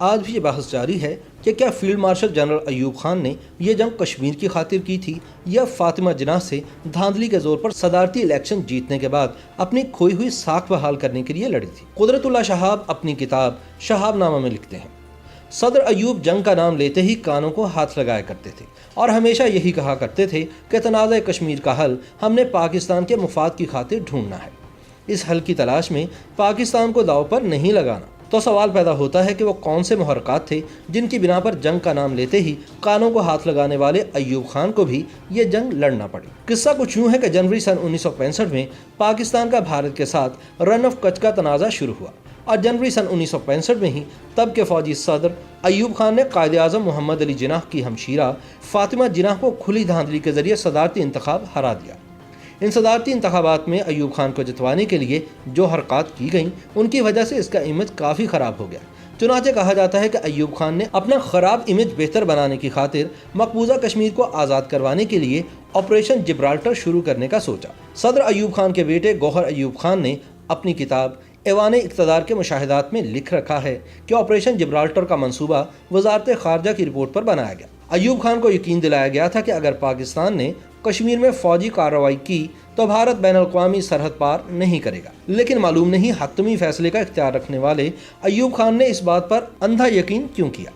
آج بھی یہ بحث جاری ہے کہ کیا field marshal general Ayub Khan نے یہ جنگ کشمیر کی خاطر کی تھی یا فاطمہ جناح سے دھاندلی کے زور پر صدارتی الیکشن جیتنے کے بعد اپنی کھوئی ہوئی ساکھ بحال کرنے کے لیے لڑی تھی۔ قدرت اللہ شہاب اپنی کتاب شہاب نامہ میں لکھتے ہیں، صدر ایوب جنگ کا نام لیتے ہی کانوں کو ہاتھ لگایا کرتے تھے اور ہمیشہ یہی کہا کرتے تھے کہ تنازع کشمیر کا حل ہم نے پاکستان کے مفاد کی خاطر ڈھونڈنا ہے، اس حل کی تلاش میں پاکستان کو داؤ پر نہیں لگانا۔ تو سوال پیدا ہوتا ہے کہ وہ کون سے محرکات تھے جن کی بنا پر جنگ کا نام لیتے ہی کانوں کو ہاتھ لگانے والے ایوب خان کو بھی یہ جنگ لڑنا پڑی۔ قصہ کچھ یوں ہے کہ جنوری سن 1965 میں پاکستان کا بھارت کے ساتھ رن آف کچھ کا تنازع شروع ہوا اور جنوری سن 1965 میں ہی تب کے فوجی صدر ایوب خان نے قائد اعظم محمد علی جناح کی ہمشیرہ فاطمہ جناح کو کھلی دھاندلی کے ذریعے صدارتی انتخاب ہرا دیا۔ ان صدارتی انتخابات میں ایوب خان کو جتوانے کے لیے جو حرکات کی گئیں ان کی وجہ سے اس کا امیج کافی خراب ہو گیا۔ چنانچہ کہا جاتا ہے کہ ایوب خان نے اپنا خراب امیج بہتر بنانے کی خاطر مقبوضہ کشمیر کو آزاد کروانے کے لیے آپریشن جبرالٹر شروع کرنے کا سوچا۔ صدر ایوب خان کے بیٹے گوہر ایوب خان نے اپنی کتاب ایوان اقتدار کے مشاہدات میں لکھ رکھا ہے کہ آپریشن جبرالٹر کا منصوبہ وزارت خارجہ کی رپورٹ پر بنایا گیا۔ ایوب خان کو یقین دلایا گیا تھا کہ اگر پاکستان نے کشمیر میں فوجی کارروائی کی تو بھارت بین الاقوامی سرحد پار نہیں کرے گا، لیکن معلوم نہیں حتمی فیصلے کا اختیار رکھنے والے ایوب خان نے اس بات پر اندھا یقین کیوں کیا۔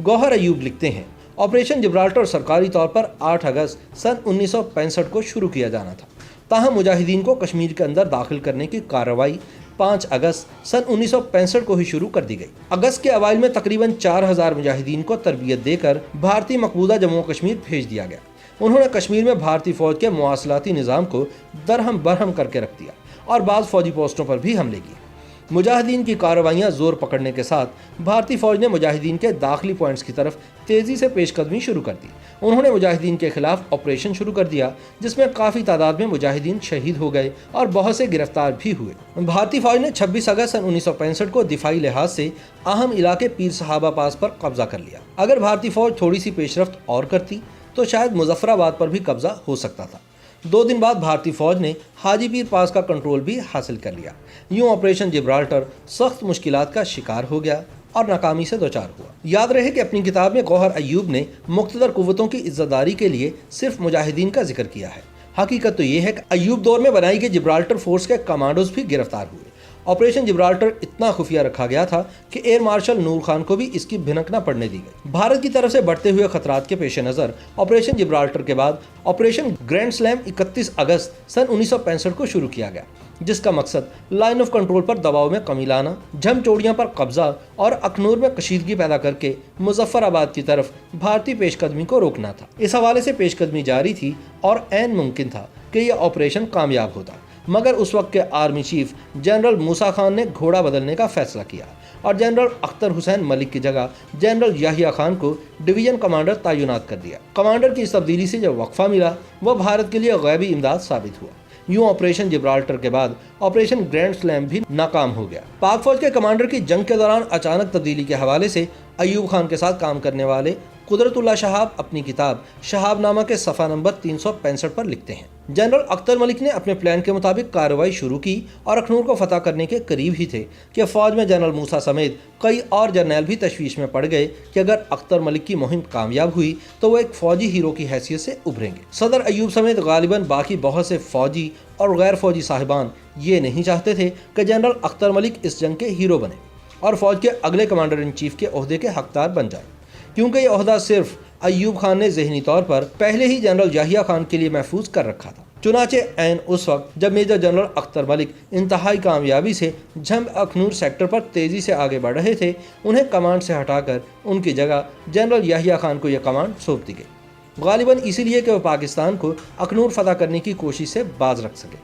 گوہر ایوب لکھتے ہیں، آپریشن جبرالٹر سرکاری طور پر 8 اگست سن 1965 کو شروع کیا جانا تھا، تاہم مجاہدین کو کشمیر کے اندر داخل کرنے کی کارروائی 5 اگست سن 1965 کو ہی شروع کر دی گئی۔ اگست کے اوائل میں تقریباً 4000 مجاہدین کو تربیت دے کر بھارتی مقبوضہ جموں و کشمیر بھیج دیا گیا۔ انہوں نے کشمیر میں بھارتی فوج کے مواصلاتی نظام کو درہم برہم کر کے رکھ دیا اور بعض فوجی پوسٹوں پر بھی حملے کیے۔ مجاہدین کی کارروائیاں زور پکڑنے کے ساتھ بھارتی فوج نے مجاہدین کے داخلی پوائنٹس کی طرف تیزی سے پیش قدمی شروع کر دی۔ انہوں نے مجاہدین کے خلاف آپریشن شروع کر دیا جس میں کافی تعداد میں مجاہدین شہید ہو گئے اور بہت سے گرفتار بھی ہوئے۔ بھارتی فوج نے 26 اگست سن 1965 کو دفاعی لحاظ سے اہم علاقے پیر صحابہ پاس پر قبضہ کر لیا۔ اگر بھارتی فوج تھوڑی سی پیش رفت اور کرتی تو شاید مظفر آباد پر بھی قبضہ ہو سکتا تھا۔ 2 دن بعد بھارتی فوج نے حاجی پیر پاس کا کنٹرول بھی حاصل کر لیا۔ یوں آپریشن جبرالٹر سخت مشکلات کا شکار ہو گیا اور ناکامی سے دوچار ہوا۔ یاد رہے کہ اپنی کتاب میں گوہر ایوب نے مقتدر قوتوں کی عزت داری کے لیے صرف مجاہدین کا ذکر کیا ہے۔ حقیقت تو یہ ہے کہ ایوب دور میں بنائی گئی جبرالٹر فورس کے کمانڈوز بھی گرفتار ہوئے۔ آپریشن جبرالٹر اتنا خفیہ رکھا گیا تھا کہ ایئر مارشل نور خان کو بھی اس کی بھنک نہ پڑنے دی گئی۔ بھارت کی طرف سے بڑھتے ہوئے خطرات کے پیش نظر آپریشن جبرالٹر کے بعد آپریشن گرینڈ سلیم 31 اگست سن 1965 کو شروع کیا گیا، جس کا مقصد لائن آف کنٹرول پر دباؤ میں کمی لانا، جھم چوڑیاں پر قبضہ اور اخنور میں کشیدگی پیدا کر کے مظفر آباد کی طرف بھارتی پیش قدمی کو روکنا تھا۔ اس حوالے سے پیش قدمی جاری تھی اور عین ممکن تھا کہ یہ آپریشن کامیاب ہوتا، مگر اس وقت کے آرمی چیف جنرل موسیٰ خان نے گھوڑا بدلنے کا فیصلہ کیا اور جنرل اختر حسین ملک کی جگہ جنرل یحییٰ خان کو ڈویژن کمانڈر تعینات کر دیا۔ کمانڈر کی اس تبدیلی سے جو وقفہ ملا وہ بھارت کے لیے غیبی امداد ثابت ہوا۔ یوں آپریشن جبرالٹر کے بعد آپریشن گرینڈ سلیم بھی ناکام ہو گیا۔ پاک فوج کے کمانڈر کی جنگ کے دوران اچانک تبدیلی کے حوالے سے ایوب خان کے ساتھ کام کرنے والے قدرت اللہ شہاب اپنی کتاب شہاب نامہ کے صفحہ نمبر 365 پر لکھتے ہیں، جنرل اختر ملک نے اپنے پلان کے مطابق کارروائی شروع کی اور اخنور کو فتح کرنے کے قریب ہی تھے کہ فوج میں جنرل موسیٰ سمیت کئی اور جرنیل بھی تشویش میں پڑ گئے کہ اگر اختر ملک کی مہم کامیاب ہوئی تو وہ ایک فوجی ہیرو کی حیثیت سے ابھریں گے۔ صدر ایوب سمیت غالباً باقی بہت سے فوجی اور غیر فوجی صاحبان یہ نہیں چاہتے تھے کہ جنرل اختر ملک اس جنگ کے ہیرو بنے اور فوج کے اگلے کمانڈر ان چیف کے عہدے کے حقدار بن جائے، کیونکہ یہ عہدہ صرف ایوب خان نے ذہنی طور پر پہلے ہی جنرل یحییٰ خان کے لیے محفوظ کر رکھا تھا۔ چنانچہ عین اس وقت جب میجر جنرل اختر ملک انتہائی کامیابی سے جھم اخنور سیکٹر پر تیزی سے آگے بڑھ رہے تھے، انہیں کمانڈ سے ہٹا کر ان کی جگہ جنرل یحییٰ خان کو یہ کمانڈ سونپ دی گئی، غالباً اسی لیے کہ وہ پاکستان کو اخنور فتح کرنے کی کوشش سے باز رکھ سکے۔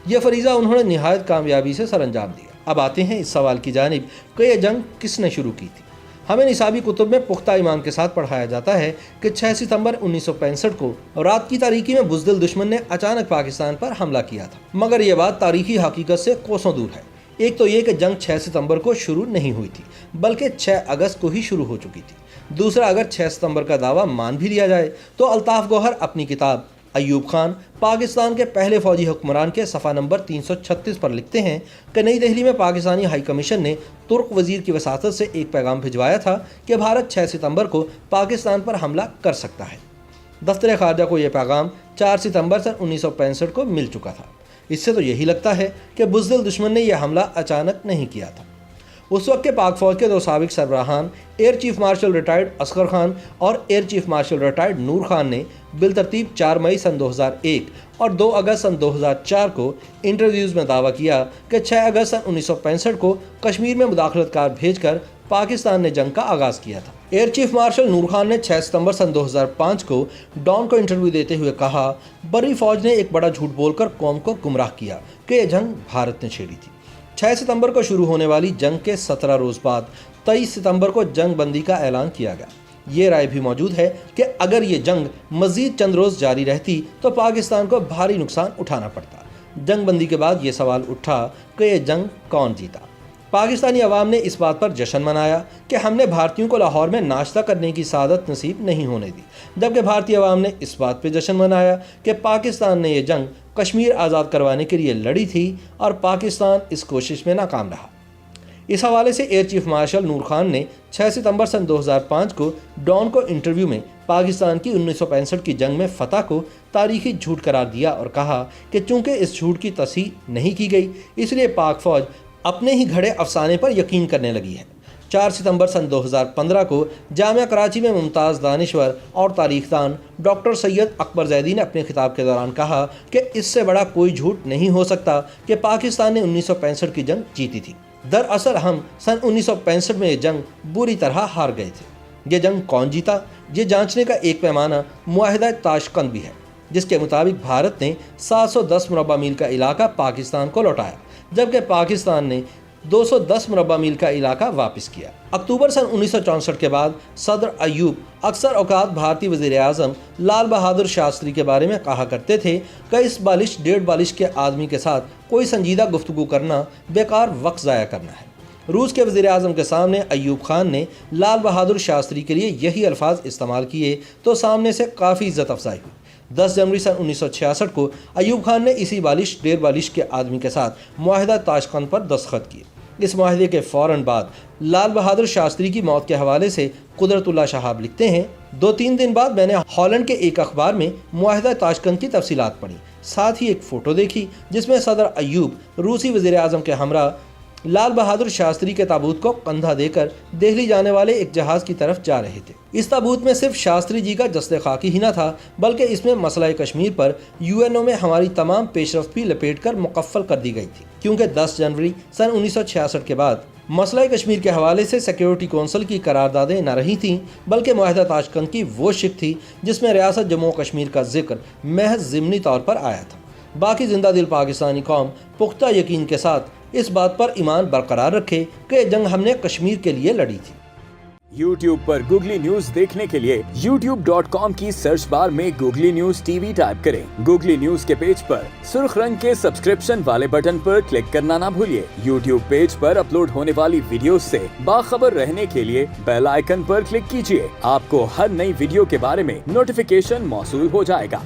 یہ فریضہ انہوں نے نہایت کامیابی سے سر انجام دیا۔ اب آتے ہیں اس سوال کی جانب کہ یہ جنگ کس نے شروع کی تھی۔ ہمیں نصابی کتب میں پختہ ایمان کے ساتھ پڑھایا جاتا ہے کہ 6 ستمبر 1965 کو رات کی تاریکی میں بزدل دشمن نے اچانک پاکستان پر حملہ کیا تھا، مگر یہ بات تاریخی حقیقت سے کوسوں دور ہے۔ ایک تو یہ کہ جنگ 6 ستمبر کو شروع نہیں ہوئی تھی بلکہ 6 اگست کو ہی شروع ہو چکی تھی۔ دوسرا، اگر 6 ستمبر کا دعویٰ مان بھی لیا جائے تو الطاف گوہر اپنی کتاب ایوب خان پاکستان کے پہلے فوجی حکمران کے صفحہ نمبر 336 پر لکھتے ہیں کہ نئی دہلی میں پاکستانی ہائی کمیشن نے ترک وزیر کی وساطت سے ایک پیغام بھجوایا تھا کہ بھارت 6 ستمبر کو پاکستان پر حملہ کر سکتا ہے۔ دفتر خارجہ کو یہ پیغام 4 ستمبر سن 1965 کو مل چکا تھا۔ اس سے تو یہی لگتا ہے کہ بزدل دشمن نے یہ حملہ اچانک نہیں کیا تھا۔ اس وقت کے پاک فوج کے 2 سابق سربراہان air chief marshal retired Asghar Khan اور ایئر چیف مارشل ریٹائرڈ نور خان نے بالترتیب 4 مئی سن 2001 اور 2 اگست سن 2004 کو انٹرویوز میں دعویٰ کیا کہ 6 اگست سن 1965 کو کشمیر میں مداخلت کار بھیج کر پاکستان نے جنگ کا آغاز کیا تھا۔ ایئر چیف مارشل نور خان نے 6 ستمبر سن 2005 کو ڈان کو انٹرویو دیتے ہوئے کہا، بری فوج نے ایک بڑا جھوٹ بول کر قوم کو گمراہ کیا کہ یہ جنگ بھارت نے چھیڑی تھی۔ 6 ستمبر کو شروع ہونے والی جنگ کے 17 روز بعد 23 ستمبر کو جنگ بندی کا اعلان کیا گیا۔ یہ رائے بھی موجود ہے کہ اگر یہ جنگ مزید چند روز جاری رہتی تو پاکستان کو بھاری نقصان اٹھانا پڑتا۔ جنگ بندی کے بعد یہ سوال اٹھا کہ یہ جنگ کون جیتا۔ پاکستانی عوام نے اس بات پر جشن منایا کہ ہم نے بھارتیوں کو لاہور میں ناشتہ کرنے کی سعادت نصیب نہیں ہونے دی، جبکہ بھارتی عوام نے اس بات پہ جشن منایا کہ پاکستان نے یہ جنگ کشمیر آزاد کروانے کے لیے لڑی تھی اور پاکستان اس کوشش میں ناکام رہا۔ اس حوالے سے ایئر چیف مارشل نور خان نے 6 ستمبر سن 2005 کو ڈان کو انٹرویو میں پاکستان کی 1965 کی جنگ میں فتح کو تاریخی جھوٹ قرار دیا اور کہا کہ چونکہ اس جھوٹ کی تصحیح نہیں کی گئی اس لیے پاک فوج اپنے ہی گھڑے افسانے پر یقین کرنے لگی ہے۔ 4 ستمبر سن 2015 کو جامعہ کراچی میں ممتاز دانشور اور تاریخ دان ڈاکٹر سید اکبر زیدی نے اپنے خطاب کے دوران کہا کہ اس سے بڑا کوئی جھوٹ نہیں ہو سکتا کہ پاکستان نے 1965 کی جنگ جیتی تھی۔ دراصل ہم سن 1965 میں یہ جنگ بری طرح ہار گئے تھے۔ یہ جنگ کون جیتا، یہ جانچنے کا ایک پیمانہ معاہدہ تاشقند بھی ہے، جس کے مطابق بھارت نے 710 مربع میل کا علاقہ پاکستان کو لوٹایا، جبکہ پاکستان نے 210 مربع میل کا علاقہ واپس کیا۔ اکتوبر سن 1964 کے بعد صدر ایوب اکثر اوقات بھارتی وزیر اعظم لال بہادر شاستری کے بارے میں کہا کرتے تھے کہ اس بالش ڈیڑھ بالش کے آدمی کے ساتھ کوئی سنجیدہ گفتگو کرنا بیکار وقت ضائع کرنا ہے۔ روس کے وزیر اعظم کے سامنے ایوب خان نے لال بہادر شاستری کے لیے یہی الفاظ استعمال کیے تو سامنے سے کافی عزت افزائی ہوئی۔ 10 جنوری سن 1966 کو ایوب خان نے اسی بالش ڈیڑھ بالش کے آدمی کے ساتھ معاہدہ تاشقند پر دستخط کیے۔ اس معاہدے کے فوراً بعد لال بہادر شاستری کی موت کے حوالے سے قدرت اللہ شہاب لکھتے ہیں، 2-3 دن بعد میں نے ہالینڈ کے ایک اخبار میں معاہدہ تاشقند کی تفصیلات پڑھی، ساتھ ہی ایک فوٹو دیکھی جس میں صدر ایوب روسی وزیر اعظم کے ہمراہ لال بہادر شاستری کے تابوت کو کندھا دے کر دہلی جانے والے ایک جہاز کی طرف جا رہے تھے۔ اس تابوت میں صرف شاستری جی کا جسد خاکی ہی نہ تھا، بلکہ اس میں مسئلہ کشمیر پر UN میں ہماری تمام پیش رفت بھی لپیٹ کر مکفل کر دی گئی تھی، کیونکہ 10 جنوری سن 1966 کے بعد مسئلہ کشمیر کے حوالے سے سیکیورٹی کونسل کی قراردادیں نہ رہی تھیں، بلکہ معاہدہ تاشقند کی وہ شق تھی جس میں ریاست جموں و کشمیر کا ذکر محض ضمنی طور پر آیا تھا۔ باقی زندہ دل پاکستانی قوم پختہ یقین کے ساتھ اس بات پر ایمان برقرار رکھے کہ یہ جنگ ہم نے کشمیر کے لیے لڑی تھی۔ YouTube پر گوگلی نیوز دیکھنے کے لیے youtube.com کی سرچ بار میں گوگلی نیوز TV ٹائپ کریں۔ گوگلی نیوز کے پیج پر سرخ رنگ کے سبسکرپشن والے بٹن پر کلک کرنا نہ بھولیے۔ YouTube پیج پر اپلوڈ ہونے والی ویڈیوز سے باخبر رہنے کے لیے بیل آئیکن پر کلک کیجیے۔ آپ کو ہر نئی ویڈیو کے بارے میں نوٹیفیکیشن موصول ہو جائے گا۔